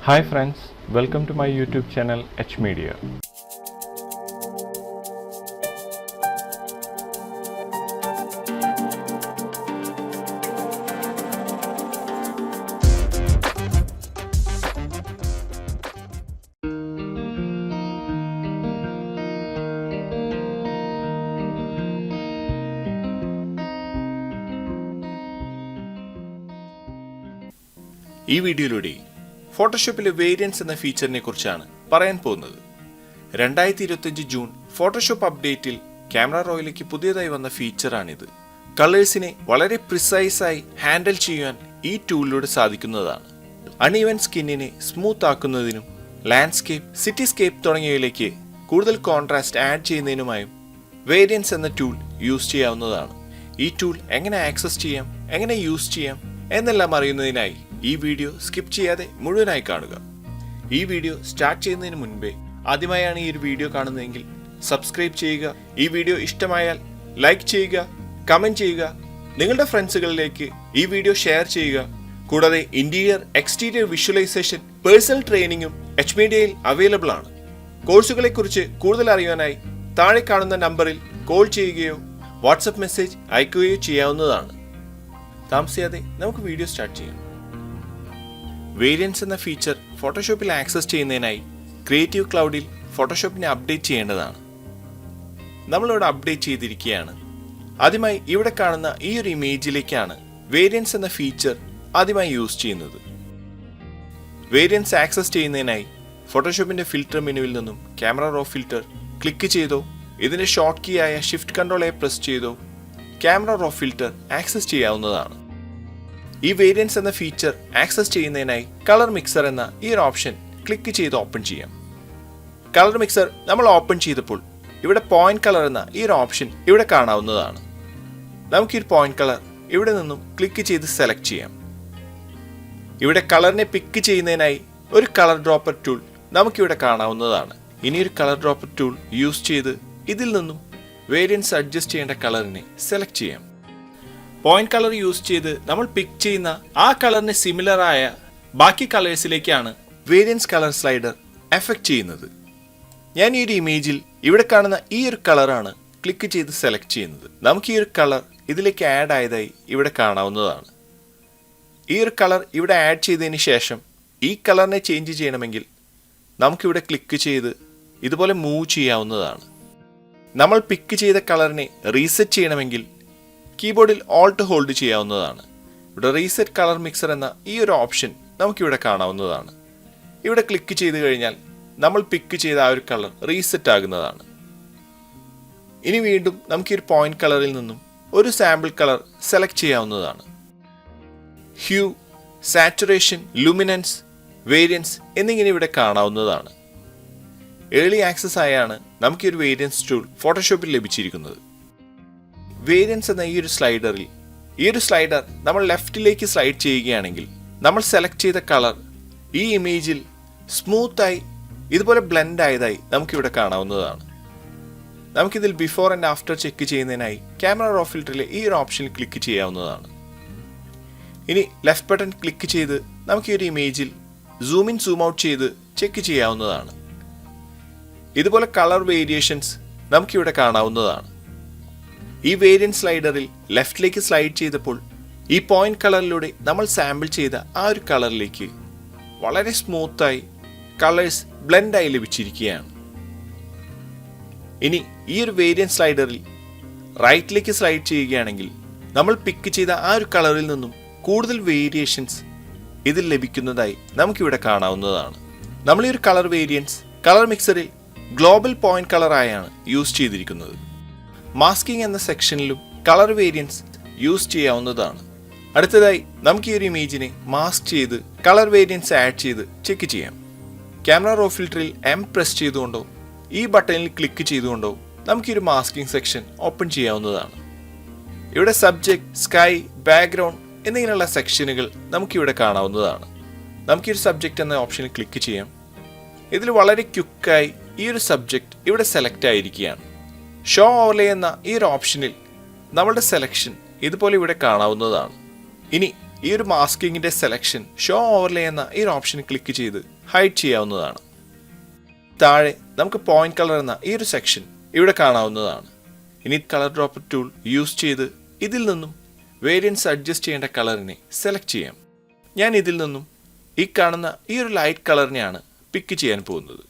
Hi friends, welcome to my YouTube channel H Media. ഈ വീഡിയോയിലൂടെ ഫോട്ടോഷോപ്പിലെ variance എന്ന ഫീച്ചറിനെ കുറിച്ചാണ് പറയാൻ പോകുന്നത്. 2025 ജൂൺ ഫോട്ടോഷോപ്പ് അപ്ഡേറ്റിൽ ക്യാമറ റോയിലേക്ക് പുതിയതായി വന്ന ഫീച്ചറാണിത്. കളേഴ്സിനെ വളരെ പ്രിസൈസായി ഹാൻഡിൽ ചെയ്യാൻ ഈ ടൂളിലൂടെ സാധിക്കുന്നതാണ്. അൺഈവൻ സ്കിന്നിനെ സ്മൂത്ത് ആക്കുന്നതിനും ലാൻഡ്സ്കേപ്പ്, സിറ്റിസ്കേപ്പ് തുടങ്ങിയവയിലേക്ക് കൂടുതൽ കോൺട്രാസ്റ്റ് ആഡ് ചെയ്യുന്നതിനുമായും വേരിയൻസ് എന്ന ടൂൾ യൂസ് ചെയ്യാവുന്നതാണ്. ഈ ടൂൾ എങ്ങനെ ആക്സസ് ചെയ്യാം, എങ്ങനെ യൂസ് ചെയ്യാം എന്നെല്ലാം അറിയുന്നതിനായി ഈ വീഡിയോ സ്കിപ്പ് ചെയ്യാതെ മുഴുവനായി കാണുക. ഈ വീഡിയോ സ്റ്റാർട്ട് ചെയ്യുന്നതിന് മുൻപേ ആദ്യമായാണ് ഈ ഒരു വീഡിയോ കാണുന്നതെങ്കിൽ സബ്സ്ക്രൈബ് ചെയ്യുക. ഈ വീഡിയോ ഇഷ്ടമായാൽ ലൈക്ക് ചെയ്യുക, കമന്റ് ചെയ്യുക, നിങ്ങളുടെ ഫ്രണ്ട്സുകളിലേക്ക് ഈ വീഡിയോ ഷെയർ ചെയ്യുക. കൂടാതെ ഇന്റീരിയർ, എക്സ്റ്റീരിയർ വിഷ്വലൈസേഷൻ, പേഴ്സണൽ ട്രെയിനിങ്ങും എച്ച് മീഡിയയിൽ അവൈലബിൾ ആണ്. കോഴ്സുകളെ കുറിച്ച് കൂടുതൽ അറിയാനായി താഴെ കാണുന്ന നമ്പറിൽ കോൾ ചെയ്യുകയോ വാട്സപ്പ് മെസ്സേജ് അയക്കുകയോ ചെയ്യാവുന്നതാണ്. താമസിയാതെ നമുക്ക് വീഡിയോ സ്റ്റാർട്ട് ചെയ്യാം. വേരിയൻസ് എന്ന ഫീച്ചർ ഫോട്ടോഷോപ്പിൽ ആക്സസ് ചെയ്യുന്നതിനായി ക്രിയേറ്റീവ് ക്ലൗഡിൽ ഫോട്ടോഷോപ്പിനെ അപ്ഡേറ്റ് ചെയ്യേണ്ടതാണ്. നമ്മളിവിടെ അപ്ഡേറ്റ് ചെയ്തിരിക്കുകയാണ്. ആദ്യമായി ഇവിടെ കാണുന്ന ഈ ഒരു ഇമേജിലേക്കാണ് വേരിയൻസ് എന്ന ഫീച്ചർ ആദ്യമായി യൂസ് ചെയ്യുന്നത്. വേരിയൻസ് ആക്സസ് ചെയ്യുന്നതിനായി ഫോട്ടോഷോപ്പിന്റെ ഫിൽറ്റർ മെനുവിൽ നിന്നും ക്യാമറ റോ ഫിൽറ്റർ ക്ലിക്ക് ചെയ്തോ ഇതിന്റെ ഷോർട്ട് കീ ആയ ഷിഫ്റ്റ് കൺട്രോൾ എ പ്രസ് ചെയ്തോ ക്യാമറ റോ ഫിൽറ്റർ ആക്സസ് ചെയ്യാവുന്നതാണ്. ഈ വേരിയൻസ് എന്ന ഫീച്ചർ ആക്സസ് ചെയ്യുന്നതിനായി കളർ മിക്സർ എന്ന ഈ ഒരു ഓപ്ഷൻ ക്ലിക്ക് ചെയ്ത് ഓപ്പൺ ചെയ്യാം. കളർ മിക്സർ നമ്മൾ ഓപ്പൺ ചെയ്തപ്പോൾ ഇവിടെ പോയിന്റ് കളർ എന്ന ഈ ഒരു ഓപ്ഷൻ ഇവിടെ കാണാവുന്നതാണ്. നമുക്ക് ഈ പോയിന്റ് കളർ ഇവിടെ നിന്നും ക്ലിക്ക് ചെയ്ത് സെലക്ട് ചെയ്യാം. ഇവിടെ കളറിനെ പിക്ക് ചെയ്യുന്നതിനായി ഒരു കളർ ഡ്രോപ്പർ ടൂൾ നമുക്കിവിടെ കാണാവുന്നതാണ്. ഇനി ഒരു കളർ ഡ്രോപ്പർ ടൂൾ യൂസ് ചെയ്ത് ഇതിൽ നിന്നും വേരിയൻസ് അഡ്ജസ്റ്റ് ചെയ്യേണ്ട കളറിനെ സെലക്ട് ചെയ്യാം. പോയിന്റ് കളർ യൂസ് ചെയ്ത് നമ്മൾ പിക്ക് ചെയ്യുന്ന ആ കളറിന് സിമിലർ ആയ ബാക്കി കളേഴ്സിലേക്കാണ് വേരിയൻസ് കളർ സ്ലൈഡർ എഫക്ട് ചെയ്യുന്നത്. ഞാൻ ഈ ഒരു ഇമേജിൽ ഇവിടെ കാണുന്ന ഈ ഒരു കളറാണ് ക്ലിക്ക് ചെയ്ത് സെലക്ട് ചെയ്യുന്നത്. നമുക്ക് ഈ ഒരു കളർ ഇതിലേക്ക് ആഡ് ആയതായി ഇവിടെ കാണാവുന്നതാണ്. ഈ ഒരു കളർ ഇവിടെ ആഡ് ചെയ്തതിന് ശേഷം ഈ കളറിനെ ചേഞ്ച് ചെയ്യണമെങ്കിൽ നമുക്കിവിടെ ക്ലിക്ക് ചെയ്ത് ഇതുപോലെ മൂവ് ചെയ്യാവുന്നതാണ്. നമ്മൾ പിക്ക് ചെയ്ത കളറിനെ റീസെറ്റ് ചെയ്യണമെങ്കിൽ കീബോർഡിൽ ഓൾട്ട് ഹോൾഡ് ചെയ്യാവുന്നതാണ്. ഇവിടെ റീസെറ്റ് കളർ മിക്സർ എന്ന ഈ ഒരു ഓപ്ഷൻ നമുക്കിവിടെ കാണാവുന്നതാണ്. ഇവിടെ ക്ലിക്ക് ചെയ്ത് കഴിഞ്ഞാൽ നമ്മൾ പിക്ക് ചെയ്ത ആ ഒരു കളർ റീസെറ്റ് ആകുന്നതാണ്. ഇനി വീണ്ടും നമുക്ക് ഈ ഒരു പോയിന്റ് കളറിൽ നിന്നും ഒരു സാമ്പിൾ കളർ സെലക്ട് ചെയ്യാവുന്നതാണ്. ഹ്യൂ, സാച്ചുറേഷൻ, ലുമിനൻസ്, വേരിയൻസ് എന്നിങ്ങനെ ഇവിടെ കാണാവുന്നതാണ്. ഏർലി ആക്സസ് ആയാണ് നമുക്ക് ഈ ഒരു വേരിയൻസ് ടൂൾ ഫോട്ടോഷോപ്പിൽ ലഭിച്ചിരിക്കുന്നത്. വേരിയൻസ് എന്ന ഈ ഒരു സ്ലൈഡർ നമ്മൾ ലെഫ്റ്റിലേക്ക് സ്ലൈഡ് ചെയ്യുകയാണെങ്കിൽ നമ്മൾ സെലക്ട് ചെയ്ത കളർ ഈ ഇമേജിൽ സ്മൂത്തായി ഇതുപോലെ ബ്ലെൻഡ് ആയതായി നമുക്കിവിടെ കാണാവുന്നതാണ്. നമുക്കിതിൽ ബിഫോർ ആൻഡ് ആഫ്റ്റർ ചെക്ക് ചെയ്യുന്നതിനായി ക്യാമറ റോ ഫിൽറ്ററിലെ ഈ ഒരു ഓപ്ഷനിൽ ക്ലിക്ക് ചെയ്യാവുന്നതാണ്. ഇനി ലെഫ്റ്റ് ബട്ടൺ ക്ലിക്ക് ചെയ്ത് നമുക്ക് ഈ ഒരു ഇമേജിൽ സൂം ഇൻ സൂം ഔട്ട് ചെയ്ത് ചെക്ക് ചെയ്യാവുന്നതാണ്. ഇതുപോലെ കളർ വേരിയേഷൻസ് നമുക്കിവിടെ കാണാവുന്നതാണ്. ഈ വേരിയൻസ് സ്ലൈഡറിൽ ലെഫ്റ്റിലേക്ക് സ്ലൈഡ് ചെയ്തപ്പോൾ ഈ പോയിന്റ് കളറിലൂടെ നമ്മൾ സാമ്പിൾ ചെയ്ത ആ ഒരു കളറിലേക്ക് വളരെ സ്മൂത്തായി കളേഴ്സ് ബ്ലെൻഡായി ലഭിച്ചിരിക്കുകയാണ്. ഇനി ഈ ഒരു വേരിയൻസ് സ്ലൈഡറിൽ റൈറ്റിലേക്ക് സ്ലൈഡ് ചെയ്യുകയാണെങ്കിൽ നമ്മൾ പിക്ക് ചെയ്ത ആ ഒരു കളറിൽ നിന്നും കൂടുതൽ വേരിയേഷൻസ് ഇതിൽ ലഭിക്കുന്നതായി നമുക്കിവിടെ കാണാവുന്നതാണ്. നമ്മൾ ഈ ഒരു കളർ വേരിയൻസ് കളർ മിക്സറിൽ ഗ്ലോബൽ പോയിന്റ് കളറായാണ് യൂസ് ചെയ്തിരിക്കുന്നത്. മാസ്കിംഗ് എന്ന സെക്ഷനിലും കളർ വേരിയൻസ് യൂസ് ചെയ്യാവുന്നതാണ്. അടുത്തതായി നമുക്ക് ഈ ഒരു ഇമേജിനെ മാസ്ക് ചെയ്ത് കളർ വേരിയൻസ് ആഡ് ചെയ്ത് ചെക്ക് ചെയ്യാം. ക്യാമറ റോ ഫിൽറ്ററിൽ എം പ്രസ് ചെയ്തുകൊണ്ടോ ഈ ബട്ടണിൽ ക്ലിക്ക് ചെയ്തുകൊണ്ടോ നമുക്ക് ഈ ഒരു മാസ്കിംഗ് സെക്ഷൻ ഓപ്പൺ ചെയ്യാവുന്നതാണ്. ഇവിടെ സബ്ജക്ട്, സ്കൈ, ബാക്ക്ഗ്രൗണ്ട് എന്നിങ്ങനെയുള്ള സെക്ഷനുകൾ നമുക്കിവിടെ കാണാവുന്നതാണ്. നമുക്ക് ഈ ഒരു സബ്ജക്റ്റ് എന്ന ഓപ്ഷനിൽ ക്ലിക്ക് ചെയ്യാം. ഇതിൽ വളരെ ക്വിക്കായി ഈ ഒരു സബ്ജക്റ്റ് ഇവിടെ സെലക്ട് ആയിരിക്കുകയാണ്. ഷോ ഓവർലേ എന്ന ഈ ഒരു ഓപ്ഷനിൽ നമ്മളുടെ സെലക്ഷൻ ഇതുപോലെ ഇവിടെ കാണാവുന്നതാണ്. ഇനി ഈ ഒരു മാസ്കിങ്ങിന്റെ സെലക്ഷൻ ഷോ ഓവർലേ എന്ന ഈ ഒരു ഓപ്ഷൻ ക്ലിക്ക് ചെയ്ത് ഹൈഡ് ചെയ്യാവുന്നതാണ്. താഴെ നമുക്ക് പോയിന്റ് കളർ എന്ന ഈ ഒരു സെക്ഷൻ ഇവിടെ കാണാവുന്നതാണ്. ഇനി കളർ ഡ്രോപ്പർ ടൂൾ യൂസ് ചെയ്ത് ഇതിൽ നിന്നും വേരിയൻസ് അഡ്ജസ്റ്റ് ചെയ്യേണ്ട കളറിനെ സെലക്ട് ചെയ്യാം. ഞാൻ ഇതിൽ നിന്നും ഈ കാണുന്ന ഈ ഒരു ലൈറ്റ് കളറിനെയാണ് പിക്ക് ചെയ്യാൻ പോകുന്നത്.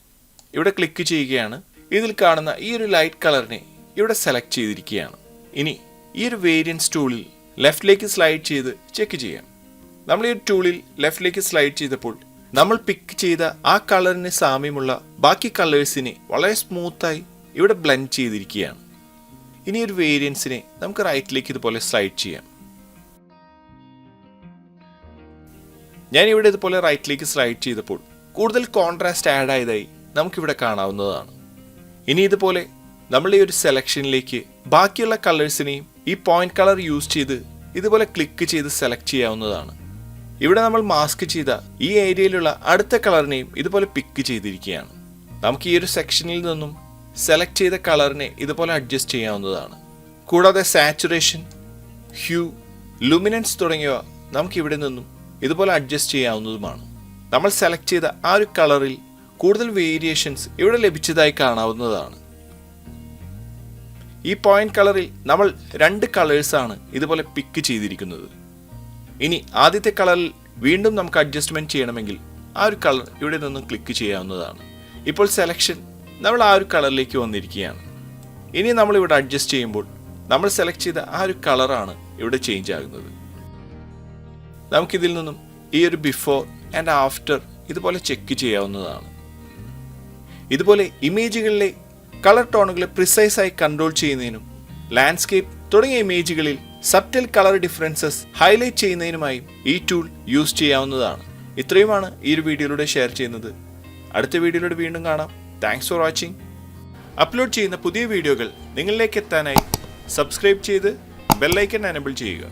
ഇവിടെ ക്ലിക്ക് ചെയ്യുകയാണ്. ഇതിൽ കാണുന്ന ഈ ഒരു ലൈറ്റ് കളറിനെ ഇവിടെ സെലക്ട് ചെയ്തിരിക്കുകയാണ്. ഇനി ഈ ഒരു വേരിയൻസ് ടൂളിൽ ലെഫ്റ്റിലേക്ക് സ്ലൈഡ് ചെയ്ത് ചെക്ക് ചെയ്യാം. നമ്മൾ ഈ ഒരു ടൂളിൽ ലെഫ്റ്റിലേക്ക് സ്ലൈഡ് ചെയ്തപ്പോൾ നമ്മൾ പിക്ക് ചെയ്ത ആ കളറിന് സാമ്യമുള്ള ബാക്കി കളേഴ്സിനെ വളരെ സ്മൂത്തായി ഇവിടെ ബ്ലെൻഡ് ചെയ്തിരിക്കുകയാണ്. ഇനി ഒരു വേരിയൻസിനെ നമുക്ക് റൈറ്റിലേക്ക് ഇതുപോലെ സ്ലൈഡ് ചെയ്യാം. ഞാൻ ഇവിടെ ഇതുപോലെ റൈറ്റിലേക്ക് സ്ലൈഡ് ചെയ്തപ്പോൾ കൂടുതൽ കോൺട്രാസ്റ്റ് ആഡ് ആയതായി നമുക്കിവിടെ കാണാവുന്നതാണ്. ഇനി ഇതുപോലെ നമ്മൾ ഈ ഒരു സെലക്ഷനിലേക്ക് ബാക്കിയുള്ള കളേഴ്സിനെയും ഈ പോയിന്റ് കളർ യൂസ് ചെയ്ത് ഇതുപോലെ ക്ലിക്ക് ചെയ്ത് സെലക്ട് ചെയ്യാവുന്നതാണ്. ഇവിടെ നമ്മൾ മാസ്ക് ചെയ്ത ഈ ഏരിയയിലുള്ള അടുത്ത കളറിനെയും ഇതുപോലെ പിക്ക് ചെയ്തിരിക്കുകയാണ്. നമുക്ക് ഈ ഒരു സെക്ഷനിൽ നിന്നും സെലക്ട് ചെയ്ത കളറിനെ ഇതുപോലെ അഡ്ജസ്റ്റ് ചെയ്യാവുന്നതാണ്. കൂടാതെ സാച്ചുറേഷൻ, ഹ്യൂ, ലുമിനൻസ് തുടങ്ങിയവ നമുക്ക് ഇവിടെ നിന്നും ഇതുപോലെ അഡ്ജസ്റ്റ് ചെയ്യാവുന്നതുമാണ്. നമ്മൾ സെലക്ട് ചെയ്ത ആ ഒരു കളറിൽ കൂടുതൽ വേരിയേഷൻസ് ഇവിടെ ലഭിച്ചതായി കാണാവുന്നതാണ്. ഈ പോയിന്റ് കളറിൽ നമ്മൾ 2 കളേഴ്സാണ് ഇതുപോലെ പിക്ക് ചെയ്തിരിക്കുന്നത്. ഇനി ആദ്യത്തെ കളറിൽ വീണ്ടും നമുക്ക് അഡ്ജസ്റ്റ്മെന്റ് ചെയ്യണമെങ്കിൽ ആ ഒരു കളർ ഇവിടെ നിന്നും ക്ലിക്ക് ചെയ്യാവുന്നതാണ്. ഇപ്പോൾ സെലക്ഷൻ നമ്മൾ ആ ഒരു കളറിലേക്ക് വന്നിരിക്കുകയാണ്. ഇനി നമ്മൾ ഇവിടെ അഡ്ജസ്റ്റ് ചെയ്യുമ്പോൾ നമ്മൾ സെലക്ട് ചെയ്ത ആ ഒരു കളറാണ് ഇവിടെ ചേഞ്ച് ആകുന്നത്. നമുക്കിതിൽ നിന്നും ഈ ഒരു ബിഫോർ ആൻഡ് ആഫ്റ്റർ ഇതുപോലെ ചെക്ക് ചെയ്യാവുന്നതാണ്. ഇതുപോലെ ഇമേജുകളിലെ കളർ ടോണുകളെ പ്രിസൈസായി കൺട്രോൾ ചെയ്യുന്നതിനും ലാൻഡ്സ്കേപ്പ് തുടങ്ങിയ ഇമേജുകളിൽ സബ്റ്റൽ കളർ ഡിഫറൻസസ് ഹൈലൈറ്റ് ചെയ്യുന്നതിനുമായും ഈ ടൂൾ യൂസ് ചെയ്യാവുന്നതാണ്. ഇത്രയുമാണ് ഈ ഒരു വീഡിയോയിലൂടെ ഷെയർ ചെയ്യുന്നത്. അടുത്ത വീഡിയോയിലൂടെ വീണ്ടും കാണാം. Thanks for watching. അപ്ലോഡ് ചെയ്യുന്ന പുതിയ വീഡിയോകൾ നിങ്ങളിലേക്ക് എത്താനായി സബ്സ്ക്രൈബ് ചെയ്ത് ബെൽ ഐക്കൺ എനേബിൾ ചെയ്യുക.